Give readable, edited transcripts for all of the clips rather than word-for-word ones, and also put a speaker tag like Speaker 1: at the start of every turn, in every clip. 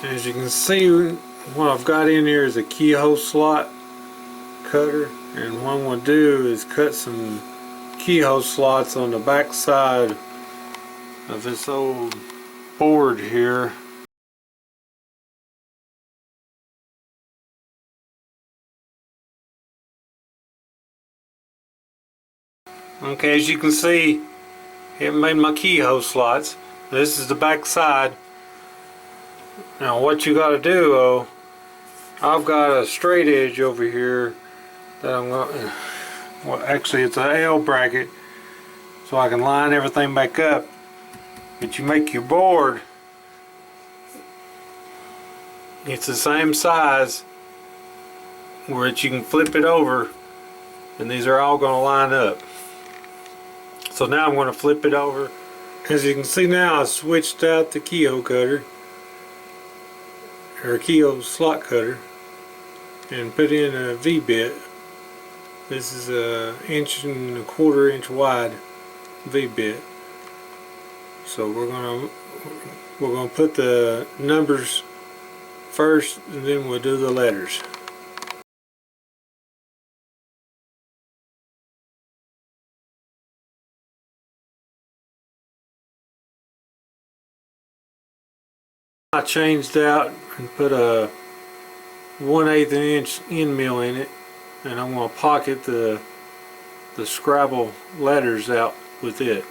Speaker 1: As you can see, what I've got in here is a keyhole slot cutter, and what I'm going to do is cut some keyhole slots on the back side of this old board here. Okay, as you can see, it made my keyhole slots. This is the back side. Now what you got to do, I've got a straight edge over here that I'm going. Well, actually, it's an L bracket, so I can line everything back up. But you make your board, it's the same size, where you can flip it over, and these are all going to line up. So now I'm going to flip it over. As you can see now, I switched out the keyhole cutter, or keyhole slot cutter, and put in a V-bit. This is a 1.25 inch wide V-bit. So we're gonna put the numbers first, and then we'll do the letters. I changed out and put a 1/8 inch end mill in it, and I'm going to pocket the Scrabble letters out with it.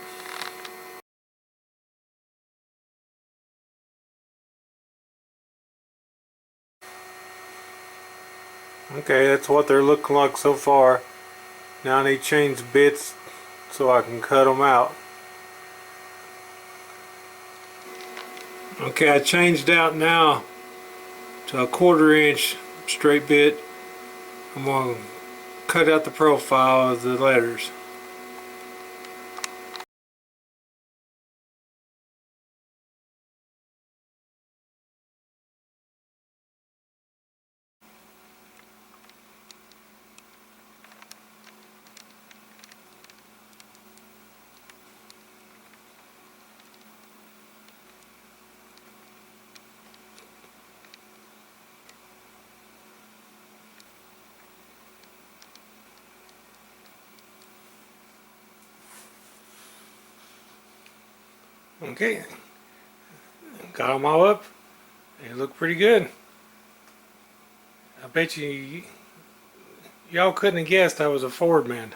Speaker 1: Okay, that's what they're looking like so far. Now I need to change the bits so I can cut them out. Okay, I changed out now to a 1/4 inch straight bit. I'm going to cut out the profile of the letters. Okay, got them all up. They look pretty good. I bet y'all couldn't have guessed I was a Ford man.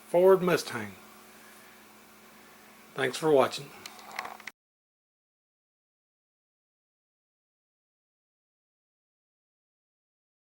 Speaker 1: Ford Mustang. Thanks for watching.